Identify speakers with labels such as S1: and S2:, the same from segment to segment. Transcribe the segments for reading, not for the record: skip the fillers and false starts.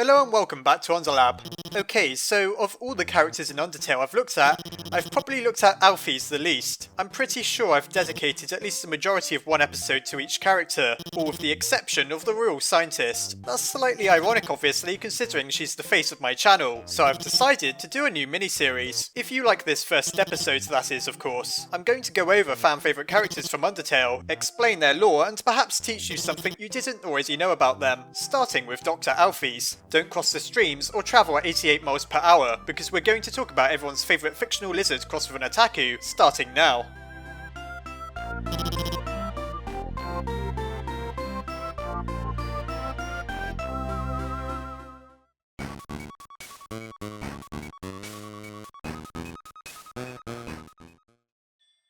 S1: Hello and welcome back to Underlab. Okay, so of all the characters in Undertale I've looked at, I've probably looked at Alphys the least. I'm pretty sure I've dedicated at least the majority of one episode to each character, all with the exception of the Royal Scientist. That's slightly ironic obviously, considering she's the face of my channel, so I've decided to do a new mini-series. If you like this first episode, that is of course. I'm going to go over fan favourite characters from Undertale, explain their lore, and perhaps teach you something you didn't already know about them, starting with Dr. Alphys. Don't cross the streams or travel at 88 miles per hour, because we're going to talk about everyone's favourite fictional lizard crossed with an otaku, starting now.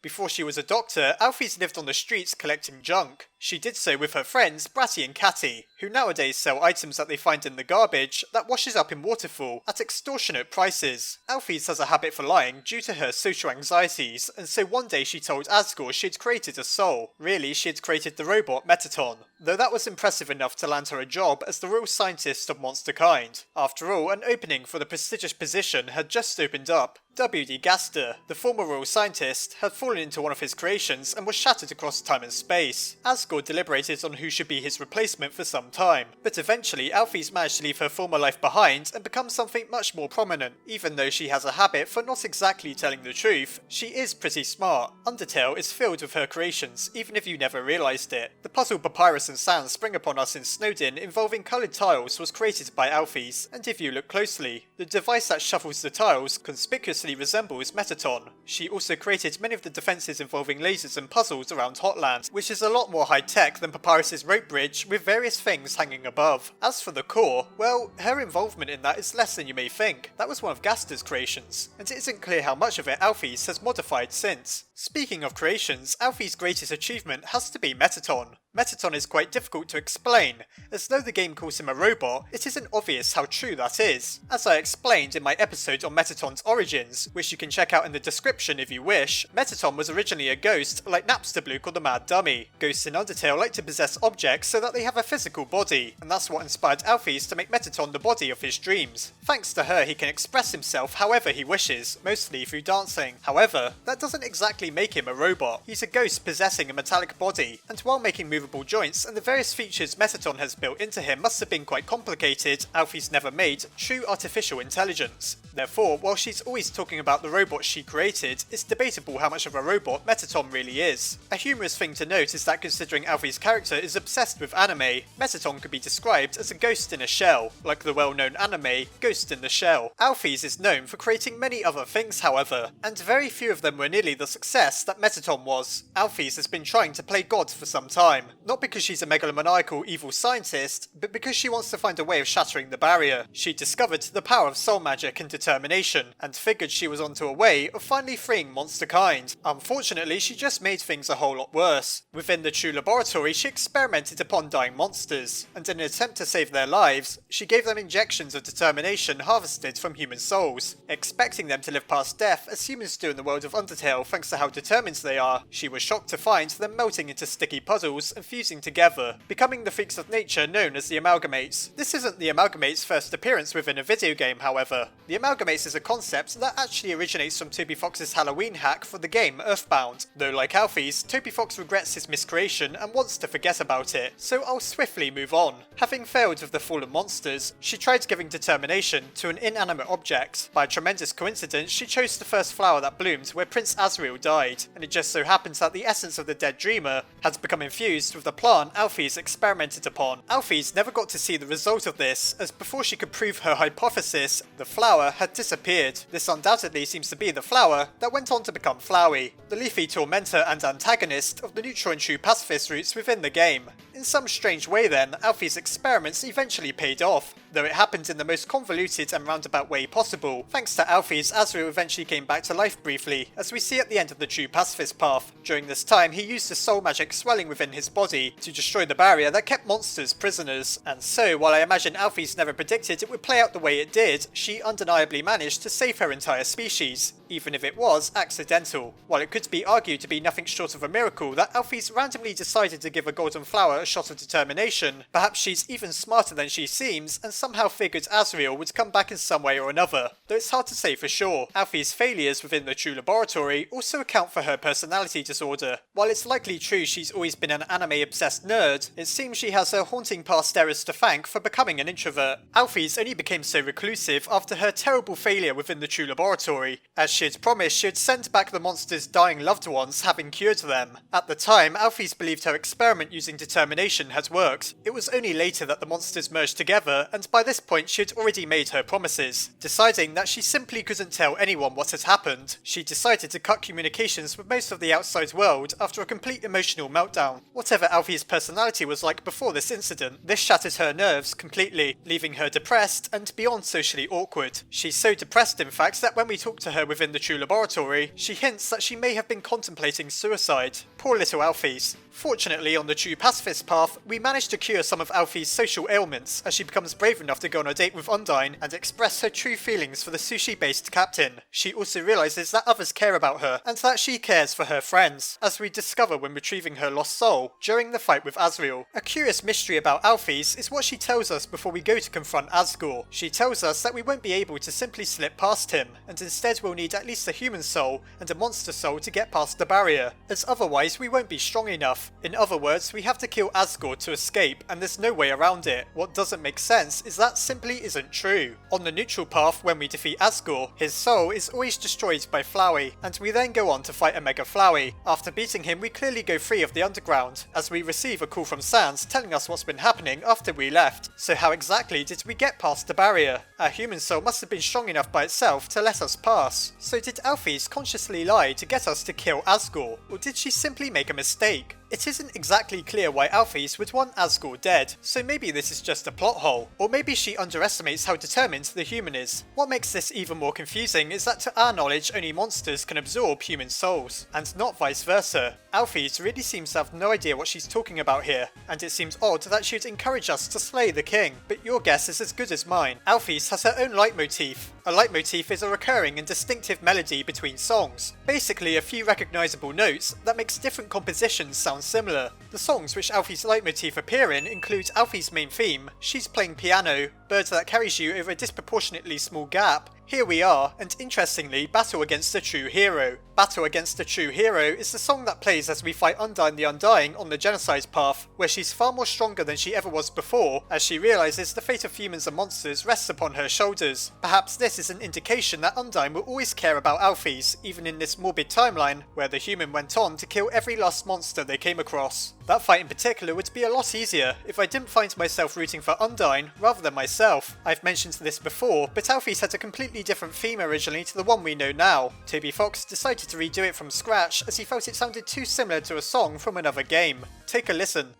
S1: Before she was a doctor, Alphys lived on the streets collecting junk. She did so with her friends Bratty and Catty, who nowadays sell items that they find in the garbage that washes up in waterfall at extortionate prices. Alphys has a habit for lying due to her social anxieties, and so one day she told Asgore she'd created a soul. Really, she had created the robot Mettaton, though that was impressive enough to land her a job as the Royal Scientist of Monster Kind. After all, an opening for the prestigious position had just opened up. W.D. Gaster, the former Royal Scientist, had fallen into one of his creations and was shattered across time and space. Asgore deliberated on who should be his replacement for some time, but eventually Alphys managed to leave her former life behind and become something much more prominent. Even though she has a habit for not exactly telling the truth, she is pretty smart. Undertale is filled with her creations, even if you never realised it. The puzzle Papyrus and Sand spring upon us in Snowdin involving coloured tiles was created by Alphys, and if you look closely, the device that shuffles the tiles conspicuously resembles Mettaton. She also created many of the defences involving lasers and puzzles around Hotland, which is a lot more high-tech than Papyrus's rope bridge with various things hanging above. As for the core, well, her involvement in that is less than you may think. That was one of Gaster's creations, and it isn't clear how much of it Alphys has modified since. Speaking of creations, Alphys' greatest achievement has to be Mettaton. Mettaton is quite difficult to explain, as though the game calls him a robot, it isn't obvious how true that is. As I explained in my episode on Mettaton's origins, which you can check out in the description if you wish, Mettaton was originally a ghost like Napster Blue or the Mad Dummy. Ghosts in Undertale like to possess objects so that they have a physical body, and that's what inspired Alphys to make Mettaton the body of his dreams. Thanks to her, he can express himself however he wishes, mostly through dancing. However, that doesn't exactly make him a robot. He's a ghost possessing a metallic body, and while making movable joints and the various features Mettaton has built into him must have been quite complicated, Alphys never made true artificial intelligence. Therefore, while she's always talking about the robot she created, it's debatable how much of a robot Mettaton really is. A humorous thing to note is that considering Alphys' character is obsessed with anime, Mettaton could be described as a ghost in a shell, like the well-known anime Ghost in the Shell. Alphys is known for creating many other things however, and very few of them were nearly the success that Mettaton was. Alphys has been trying to play God for some time, not because she's a megalomaniacal evil scientist, but because she wants to find a way of shattering the barrier. She discovered the power of soul magic and determination, and figured she was onto a way of finally freeing monster kind. Unfortunately, she just made things a whole lot worse. Within the true laboratory, she experimented upon dying monsters, and in an attempt to save their lives, she gave them injections of determination harvested from human souls, expecting them to live past death as humans do in the world of Undertale thanks to how determined they are. She was shocked to find them melting into sticky puzzles and fusing together, becoming the freaks of nature known as the Amalgamates. This isn't the Amalgamates' first appearance within a video game, however. The Amalgamates is a concept that actually originates from Toby Fox's Halloween hack for the game Earthbound, though like Alphys, Toby Fox regrets his miscreation and wants to forget about it, so I'll swiftly move on. Having failed with the fallen monsters, she tried giving determination to an inanimate object. By a tremendous coincidence, she chose the first flower that bloomed where Prince Asriel died, and it just so happens that the essence of the dead dreamer had become infused with the plant Alphys experimented upon. Alphys never got to see the result of this, as before she could prove her hypothesis, the flower had disappeared. This undoubtedly seems to be the flower that went on to become Flowey, the leafy tormentor and antagonist of the neutral and true pacifist routes within the game. In some strange way then, Alphys' experiments eventually paid off, though it happened in the most convoluted and roundabout way possible. Thanks to Alphys, Asriel eventually came back to life briefly, as we see at the end of the true pacifist path. During this time, he used the soul magic swelling within his body to destroy the barrier that kept monsters prisoners. And so, while I imagine Alphys never predicted it would play out the way it did, she undeniably managed to save her entire species. even if it was accidental. While it could be argued to be nothing short of a miracle that Alphys randomly decided to give a golden flower a shot of determination, perhaps she's even smarter than she seems and somehow figured Azrael would come back in some way or another, though it's hard to say for sure. Alphys' failures within the true laboratory also account for her personality disorder. While it's likely true she's always been an anime-obsessed nerd, it seems she has her haunting past errors to thank for becoming an introvert. Alphys only became so reclusive after her terrible failure within the true laboratory. As she had promised, she had sent back the monster's dying loved ones, having cured them. At the time, Alphys believed her experiment using determination had worked. It was only later that the monsters merged together, and by this point she had already made her promises. Deciding that she simply couldn't tell anyone what had happened, she decided to cut communications with most of the outside world after a complete emotional meltdown. Whatever Alphys' personality was like before this incident, this shattered her nerves completely, leaving her depressed and beyond socially awkward. She's so depressed in fact that when we talk to her within the true laboratory, she hints that she may have been contemplating suicide. Poor little Alphys. Fortunately, on the true pacifist path, we manage to cure some of Alphys' social ailments as she becomes brave enough to go on a date with Undyne and express her true feelings for the sushi-based captain. She also realises that others care about her and that she cares for her friends, as we discover when retrieving her lost soul during the fight with Azrael. A curious mystery about Alphys is what she tells us before we go to confront Asgore. She tells us that we won't be able to simply slip past him, and instead we'll need at least a human soul and a monster soul to get past the barrier, as otherwise we won't be strong enough. In other words, we have to kill Asgore to escape, and there's no way around it. What doesn't make sense is that simply isn't true. On the neutral path, when we defeat Asgore, his soul is always destroyed by Flowey, and we then go on to fight Omega Flowey. After beating him, we clearly go free of the underground, as we receive a call from Sans telling us what's been happening after we left. So how exactly did we get past the barrier? Our human soul must have been strong enough by itself to let us pass. So did Alphys consciously lie to get us to kill Asgore, or did she simply make a mistake? It isn't exactly clear why Alphys would want Asgore dead, so maybe this is just a plot hole, or maybe she underestimates how determined the human is. What makes this even more confusing is that to our knowledge only monsters can absorb human souls, and not vice versa. Alphys really seems to have no idea what she's talking about here, and it seems odd that she would encourage us to slay the king, but your guess is as good as mine. Alphys has her own leitmotif. A leitmotif is a recurring and distinctive melody between songs, basically a few recognisable notes that makes different compositions sound similar. The songs which Alphys' leitmotif appear in include Alphys' main theme, She's Playing Piano, Bird That Carries You Over a Disproportionately Small Gap, Here We Are, and interestingly, Battle Against a True Hero. Battle Against a True Hero is the song that plays as we fight Undyne the Undying on the genocide path, where she's far more stronger than she ever was before, as she realises the fate of humans and monsters rests upon her shoulders. Perhaps this is an indication that Undyne will always care about Alphys, even in this morbid timeline, where the human went on to kill every last monster they came across. That fight in particular would be a lot easier if I didn't find myself rooting for Undyne rather than myself. I've mentioned this before, but Alphys had a completely different theme originally to the one we know now. Toby Fox decided to redo it from scratch as he felt it sounded too similar to a song from another game. Take a listen.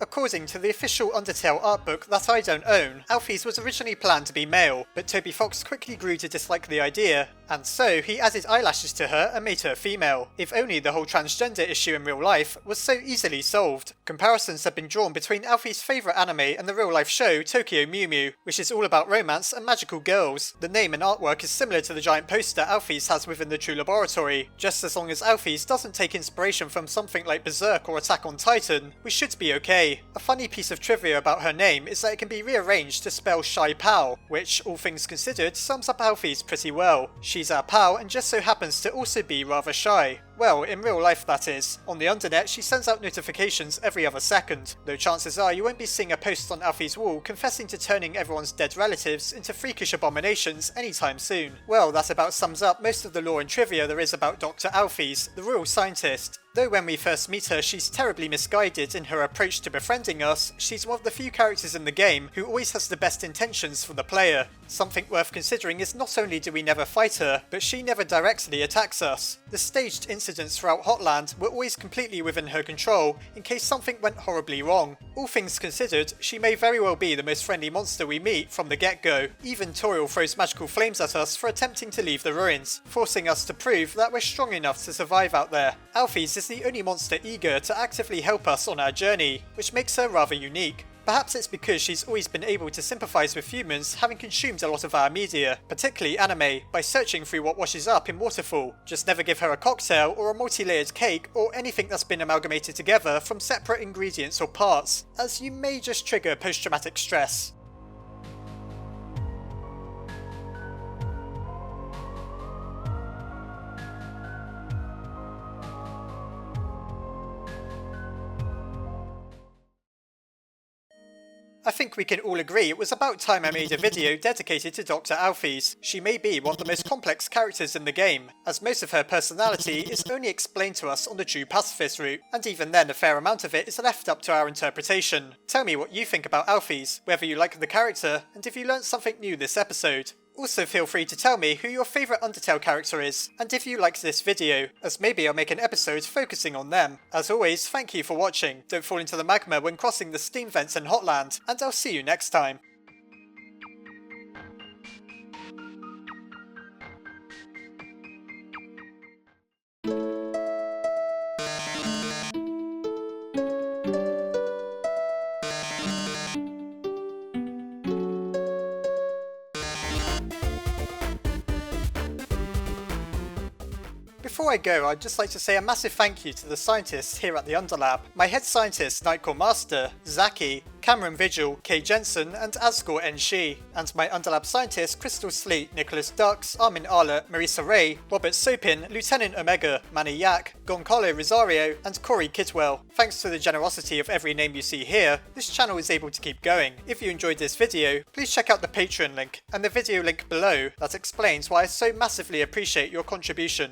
S1: According to the official Undertale artbook that I don't own, Alphys was originally planned to be male, but Toby Fox quickly grew to dislike the idea, and so he added eyelashes to her and made her female. If only the whole transgender issue in real life was so easily solved. Comparisons have been drawn between Alphys' favourite anime and the real life show Tokyo Mew Mew, which is all about romance and magical girls. The name and artwork is similar to the giant poster Alphys has within the True Laboratory. Just as long as Alphys doesn't take inspiration from something like Berserk or Attack on Titan, we should be okay. A funny piece of trivia about her name is that it can be rearranged to spell Shy Pal, which, all things considered, sums up Alphys pretty well. She's our pal and just so happens to also be rather shy. Well, in real life that is. On the undernet, she sends out notifications every other second, though chances are you won't be seeing a post on Alphys' wall confessing to turning everyone's dead relatives into freakish abominations anytime soon. Well, that about sums up most of the lore and trivia there is about Dr. Alphys, the real scientist. Though when we first meet her, she's terribly misguided in her approach to befriending us, she's one of the few characters in the game who always has the best intentions for the player. Something worth considering is not only do we never fight her, but she never directly attacks us. The staged incidents throughout Hotland were always completely within her control in case something went horribly wrong. All things considered, she may very well be the most friendly monster we meet from the get-go. Even Toriel throws magical flames at us for attempting to leave the ruins, forcing us to prove that we're strong enough to survive out there. Alphys is the only monster eager to actively help us on our journey, which makes her rather unique. Perhaps it's because she's always been able to sympathise with humans, having consumed a lot of our media, particularly anime, by searching through what washes up in Waterfall. Just never give her a cocktail or a multi-layered cake or anything that's been amalgamated together from separate ingredients or parts, as you may just trigger post-traumatic stress. I think we can all agree it was about time I made a video dedicated to Dr. Alphys. She may be one of the most complex characters in the game, as most of her personality is only explained to us on the true pacifist route, and even then a fair amount of it is left up to our interpretation. Tell me what you think about Alphys, whether you like the character, and if you learnt something new this episode. Also feel free to tell me who your favourite Undertale character is, and if you liked this video, as maybe I'll make an episode focusing on them. As always, thank you for watching, don't fall into the magma when crossing the steam vents in Hotland, and I'll see you next time. Before I go, I'd just like to say a massive thank you to the scientists here at the Underlab. My head scientists, Nightcore Master, Zaki, Cameron Vigil, Kay Jensen, and Asgore N. Shi, and my Underlab scientists Crystal Sleet, Nicholas Dux, Armin Arler, Marisa Ray, Robert Sopin, Lieutenant Omega, Manny Yak, Goncalo Rosario, and Corey Kidwell. Thanks to the generosity of every name you see here, this channel is able to keep going. If you enjoyed this video, please check out the Patreon link and the video link below that explains why I so massively appreciate your contribution.